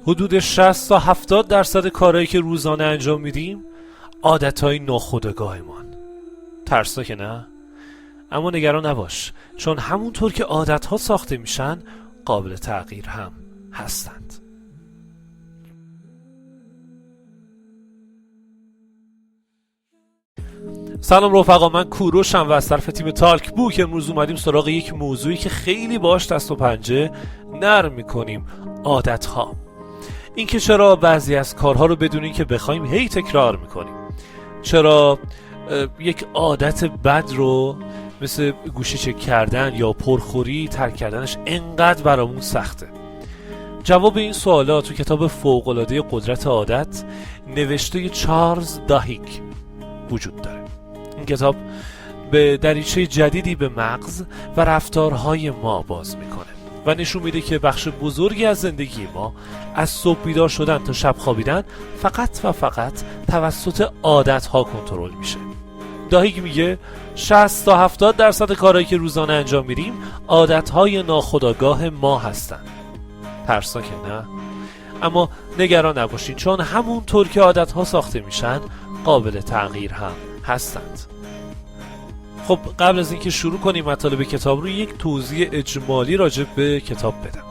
حدود 60 تا 70% کارهایی که روزانه انجام میدیم عادتهای ناخودآگاهمان. ترسناکه نه؟ اما نگران نباش، چون همونطور که عادتها ساخته میشن قابل تغییر هم هستند. سلام رفقا، من کوروشم و از طرف تیم تالک بوک امروز اومدیم سراغ یک موضوعی که خیلی باهاش دست و پنجه نرم میکنیم: عادتها. اینکه چرا بعضی از کارها رو بدون اینکه بخوایم هی تکرار میکنیم، چرا یک عادت بد رو مثل گوشی چک کردن یا پرخوری ترک کردنش انقدر برامون سخته. جواب این سوالات تو کتاب فوق‌العاده قدرت عادت نوشته چارلز داهیک وجود داره. این کتاب به دریچه جدیدی به مغز و رفتارهای ما باز میکنه و نشون میده که بخش بزرگی از زندگی ما از صبح بیدار شدن تا شب خوابیدن فقط و فقط توسط عادتها کنترل میشه. داهیک میگه 60 تا 70% کارهایی که روزانه انجام میدیم عادتهای ناخودآگاه ما هستن. ترسناکه نه؟ اما نگران نباشین، چون همونطور که عادتها ساخته میشن قابل تغییر هم هستند. خب قبل از اینکه شروع کنیم مطالب کتاب رو یک توضیح اجمالی راجع به کتاب بدم.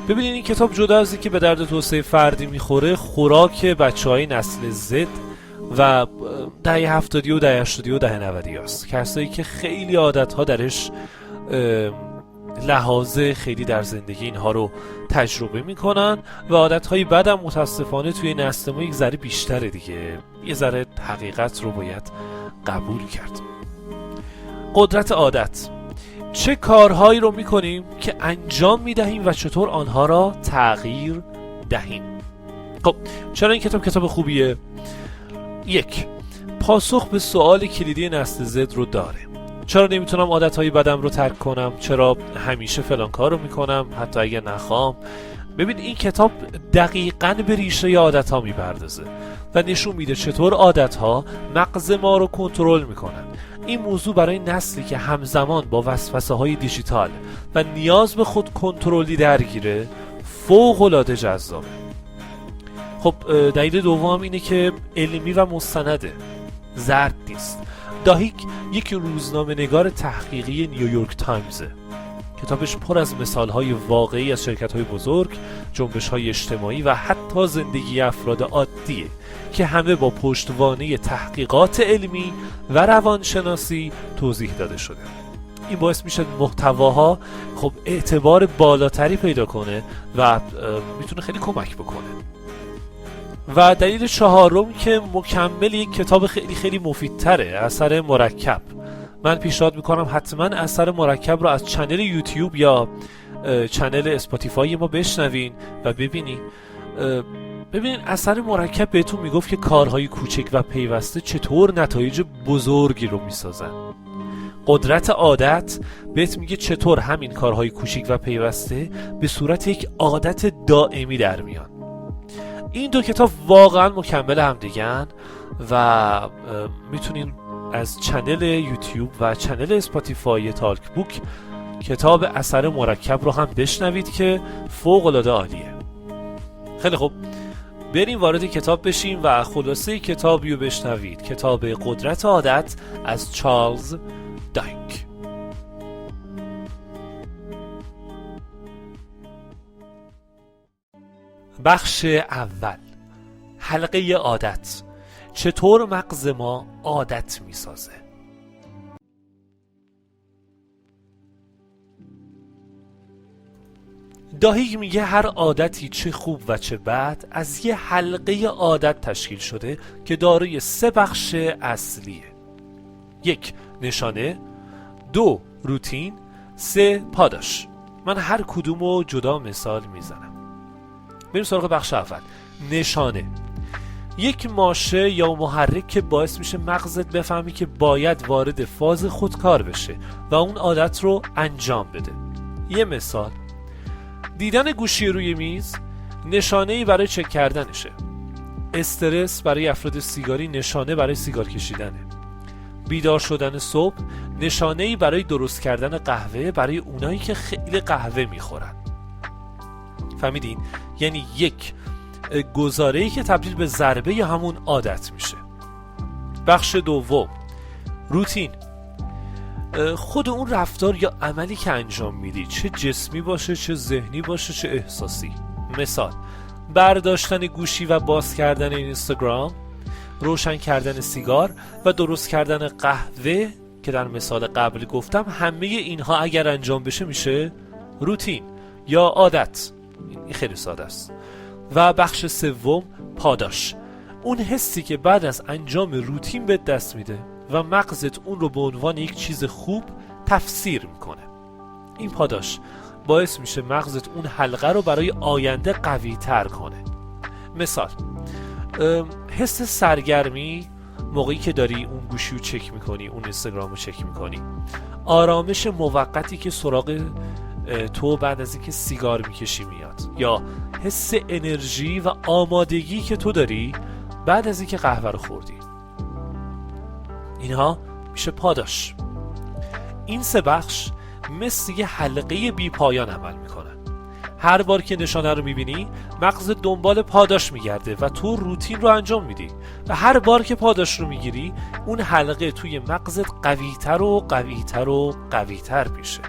ببینید این کتاب جدا از اینکه به درد توسعه فردی میخوره، خوراک بچهای نسل زد و دهه 70 و دهه 80 و دهه 90 است. کسایی که خیلی عادتها درش لحاظ خیلی در زندگی اینها رو تجربه میکنن و عادتهای بعدم متاسفانه توی نسل ما یک ذره بیشتره دیگه. یه ذره حقیقت رو باید قبول کرد. قدرت عادت: چه کارهایی رو میکنیم که انجام میدهیم و چطور آنها را تغییر دهیم؟ خب چرا این کتاب خوبیه؟ 1. پاسخ به سوال کلیدی نسل زد رو داره. چرا نمیتونم عادتهای بدم رو ترک کنم؟ چرا همیشه فلان کار رو میکنم حتی اگه نخوام؟ ببین این کتاب دقیقاً به ریشه عادتها میپردازه و نشون میده چطور عادتها مغز ما رو کنترل میکنن. این موضوع برای نسلی که همزمان با وسوسه های دیجیتال و نیاز به خود کنترلی درگیره فوق‌العاده جذابه. خب دلیل دوم اینه که علمی و مستنده، زرد نیست. داهیک یک روزنامه‌نگار تحقیقی نیویورک تایمزه. کتابش پر از مثال‌های واقعی از شرکت‌های بزرگ، جنبش‌های اجتماعی و حتی زندگی افراد عادیه که همه با پشتوانه تحقیقات علمی و روانشناسی توضیح داده شده. این باعث میشه محتواها خب اعتبار بالاتری پیدا کنه و میتونه خیلی کمک بکنه. و دلیل چهارم که مکمل یک کتاب خیلی خیلی مفیدتره: اثر مرکب. من پیشنهاد میکنم حتما اثر مرکب رو از چنل یوتیوب یا چنل اسپاتیفای ما بشنوین و ببینین اثر مرکب بهتون میگفت که کارهای کوچک و پیوسته چطور نتایج بزرگی رو میسازن. قدرت عادت بهت میگه چطور همین کارهای کوچک و پیوسته به صورت یک عادت دائمی در میان. این دو کتاب واقعا مکمل هم دیگن و میتونین از چنل یوتیوب و چنل اسپاتیفای تالک بوک کتاب اثر مرکب رو هم بشنوید که فوق‌العاده عالیه. خیلی خوب، بریم وارد کتاب بشیم و خلاصه کتابی رو بشنوید. کتاب قدرت عادت از چارلز داهیک. بخش اول: حلقه عادت. چطور مغز ما عادت میسازه؟ داهیک میگه هر عادتی چه خوب و چه بد از یه حلقه عادت تشکیل شده که دارای 3 بخش اصلیه: 1. نشانه، 2. روتین، 3. پاداش. من هر کدومو جدا مثال میزنم. بریم سراغ بخش اول: نشانه. یک ماشه یا محرک که باعث میشه مغزت بفهمی که باید وارد فاز خودکار بشه و اون عادت رو انجام بده. یه مثال: دیدن گوشی روی میز نشانه‌ای برای چک کردنشه. استرس برای افراد سیگاری نشانه برای سیگار کشیدنه. بیدار شدن صبح نشانه‌ای برای درست کردن قهوه برای اونایی که خیلی قهوه میخورن. فهمیدین؟ یعنی یک گزاره‌ای که تبدیل به ضربه یا همون عادت میشه. بخش دوم، روتین. خود اون رفتار یا عملی که انجام میدی، چه جسمی باشه، چه ذهنی باشه، چه احساسی. مثال، برداشتن گوشی و باز کردن اینستاگرام، روشن کردن سیگار و درست کردن قهوه که در مثال قبل گفتم، همه اینها اگر انجام بشه میشه روتین یا عادت. این خیلی ساده است. و بخش سوم، پاداش. اون حسی که بعد از انجام روتین به دست میده و مغزت اون رو به عنوان یک چیز خوب تفسیر میکنه. این پاداش باعث میشه مغزت اون حلقه رو برای آینده قوی تر کنه. مثال، حس سرگرمی موقعی که داری اون گوشی رو چک میکنی، اون اینستاگرام رو چک میکنی، آرامش موقتی که سراغ تو بعد از اینکه سیگار میکشی میاد، یا حس انرژی و آمادگی که تو داری بعد از اینکه قهوه رو خوردی. اینها میشه پاداش. این سه بخش مثل یه حلقه بی پایان عمل میکنن. هر بار که نشانه رو میبینی، مغز دنبال پاداش میگرده و تو روتین رو انجام میدی و هر بار که پاداش رو میگیری، اون حلقه توی مغزت قویتر و قویتر و قویتر میشه.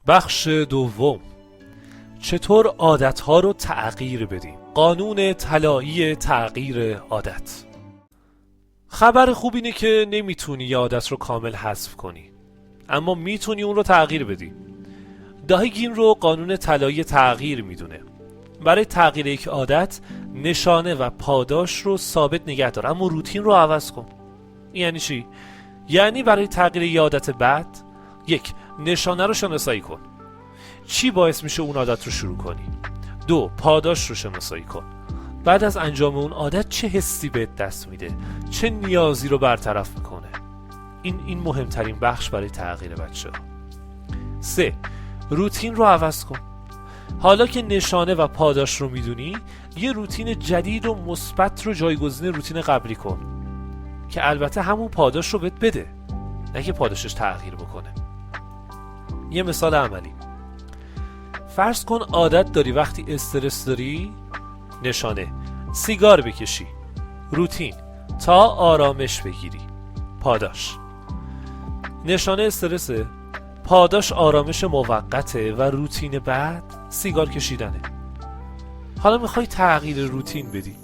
بخش دوم، چطور عادتها رو تغییر بدیم؟ قانون طلایی تغییر عادت. خبر خوب اینه که نمیتونی یه عادت رو کامل حذف کنی، اما میتونی اون رو تغییر بدی. داهیگین رو قانون طلایی تغییر میدونه. برای تغییر یک عادت، نشانه و پاداش رو ثابت نگه دار، اما روتین رو عوض کن. یعنی چی؟ یعنی برای تغییر یه عادت بد، یک، نشانه رو شناسایی کن. چی باعث میشه اون عادت رو شروع کنی؟ دو، پاداش رو شناسایی کن. بعد از انجام اون عادت چه حسی بهت دست میده؟ چه نیازی رو برطرف میکنه؟ این مهمترین بخش برای تغییر بچه ها. سه، روتین رو عوض کن. حالا که نشانه و پاداش رو میدونی، یه روتین جدید و مثبت رو جایگزین روتین قبلی کن که البته همون پاداش رو بهت بده، نه که پاداشش تغییر بکنه. یه مثال عملی، فرض کن عادت داری وقتی استرس داری، نشانه سیگار بکشی، روتین تا آرامش بگیری، پاداش نشانه استرسه، پاداش آرامش موقته و روتین بعد سیگار کشیدنه. حالا میخوای تغییر روتین بدی.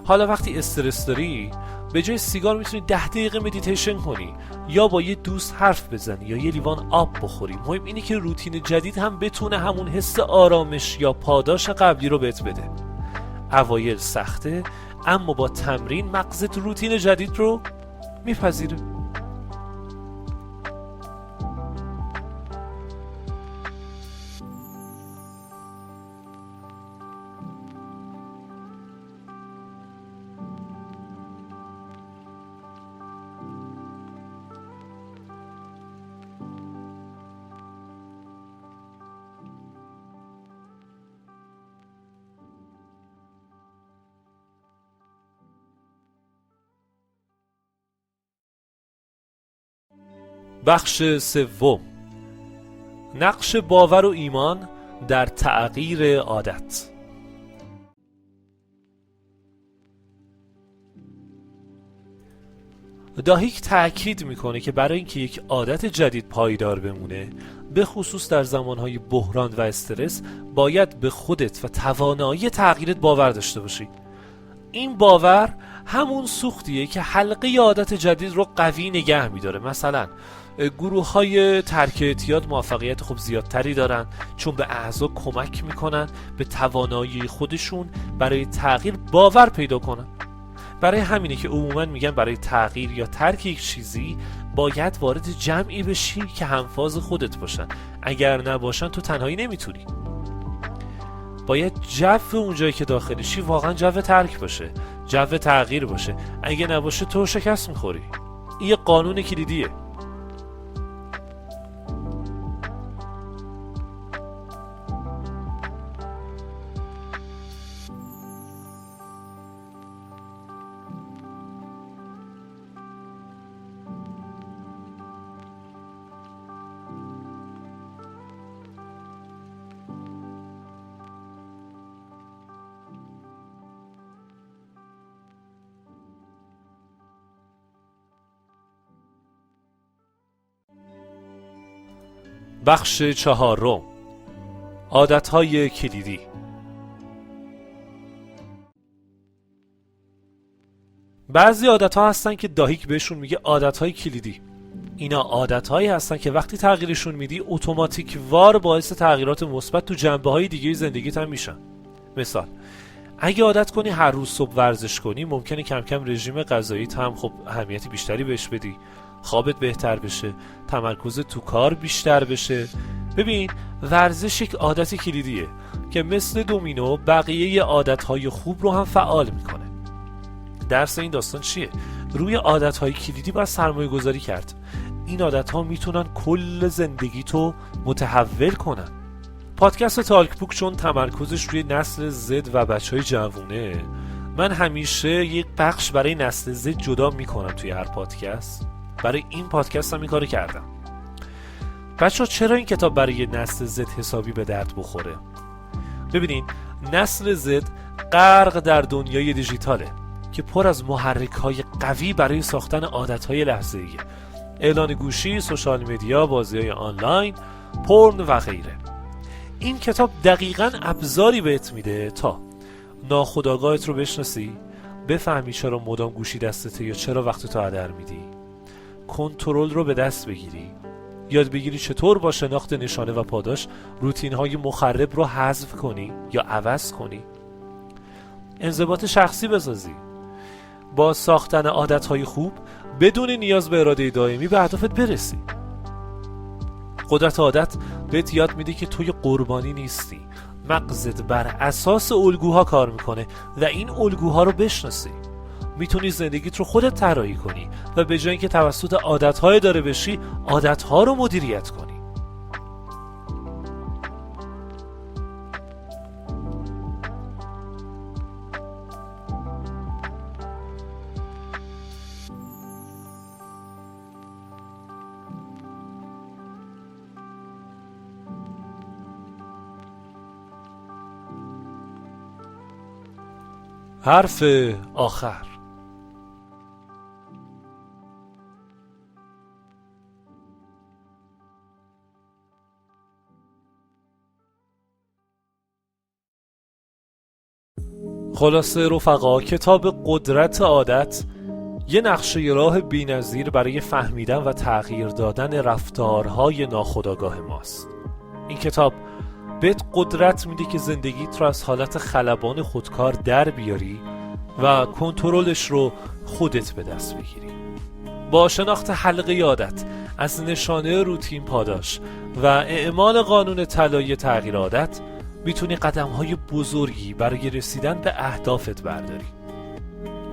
حالا وقتی استرس داری، به جای سیگار میتونی 10 دقیقه مدیتیشن کنی، یا با یه دوست حرف بزنی، یا یه لیوان آب بخوری. مهم اینه که روتین جدید هم بتونه همون حس آرامش یا پاداش قبلی رو بهت بده. اوایل سخته، اما با تمرین مغزت روتین جدید رو میپذیره. بخش سوم، نقش باور و ایمان در تغییر عادت. داهیک تأکید میکنه که برای اینکه یک عادت جدید پایدار بمونه، به خصوص در زمانهای بحران و استرس، باید به خودت و توانایی تغییرت باور داشته باشی. این باور همون سوختیه که حلقه عادت جدید رو قوی نگه میداره. مثلا گروه های ترک اعتیاد موفقیت خوب زیادتری دارن، چون به اعضا کمک میکنن به توانایی خودشون برای تغییر باور پیدا کنن. برای همینه که عموما میگن برای تغییر یا ترک یک چیزی باید وارد جمعی بشی که همفاز خودت باشن. اگر نباشن تو تنهایی نمیتونی. باید جو اونجایی که داخلشی واقعا جو ترک باشه، جو تغییر باشه. اگه نباشه تو شکست میخوری. این یه قانون کلیدیه. بخش 4: عادتهای کلیدی. بعضی عادتها هستن که داهیک بهشون میگه عادتهای کلیدی. اینا عادتهایی هستن که وقتی تغییرشون میدی اتوماتیک وار باعث تغییرات مثبت تو جنبه‌های دیگه زندگیت هم میشن. مثال، اگه عادت کنی هر روز صبح ورزش کنی، ممکنه کم کم رژیم غذاییت هم خب اهمیت بیشتری بهش بدی، خوابت بهتر بشه، تمرکزت تو کار بیشتر بشه. ببین، ورزش یک عادت کلیدیه که مثل دومینو بقیه عادتهای خوب رو هم فعال میکنه. درس این داستان چیه؟ روی عادتهای کلیدی باید سرمایه گذاری کرد. این عادتها میتونن کل زندگی تو متحول کنن. پادکست تالک بوک چون تمرکزش روی نسل زد و بچهای جوونه، من همیشه یک بخش برای نسل زد جدا میکنم توی هر پادکست. برای این پادکست هم این کارو کردم. بچه‌ها چرا این کتاب برای نسل زد حسابی به درد بخوره؟ ببینین، نسل زد غرق در دنیای دیجیتاله که پر از محرک‌های قوی برای ساختن عادت‌های لحظه‌ایه. اعلان گوشی، سوشال مدیا، بازی‌های آنلاین، پورن و غیره. این کتاب دقیقاً ابزاری بهت میده تا ناخودآگاهت رو بشناسی، بفهمی چرا مدام گوشی دستته یا چرا وقت تو هدر میدی، کنترل رو به دست بگیری، یاد بگیری چطور با شناخت نشانه و پاداش روتین‌های مخرب رو حذف کنی یا عوض کنی، انضباط شخصی بسازی. با ساختن عادت‌های خوب بدون نیاز به اراده دائمی به اهدافت برسی. قدرت عادت بهت یاد میده که توی قربانی نیستی. مغزت بر اساس الگوها کار میکنه و این الگوها رو بشناسی. میتونی زندگیت رو خودت طراحی کنی و به جای اینکه توسط عادت‌های داره بشی، عادت‌ها رو مدیریت کنی. حرف آخر. خلاصه رفقا، کتاب قدرت عادت یه نقشه راه بی‌نظیر برای فهمیدن و تغییر دادن رفتارهای ناخودآگاه ماست. این کتاب بهت قدرت میده که زندگیت رو از حالت خلبان خودکار در بیاری و کنترلش رو خودت به دست بگیری. با شناخت حلقه عادت از نشانه روتین پاداش و اعمال قانون طلایی تغییر عادت میتونی قدم‌های بزرگی برای رسیدن به اهدافت برداری.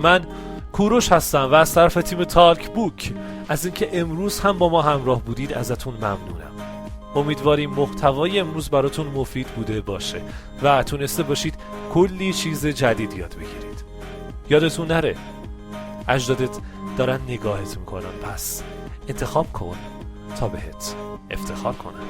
من کوروش هستم و از طرف تیم تالک بوک از اینکه امروز هم با ما همراه بودید ازتون ممنونم. امیدواریم محتوای امروز براتون مفید بوده باشه و تونسته باشید کلی چیز جدید یاد بگیرید. یادتون نره اجدادت دارن نگاهت میکنن، پس انتخاب کن تا بهت افتخار کنن.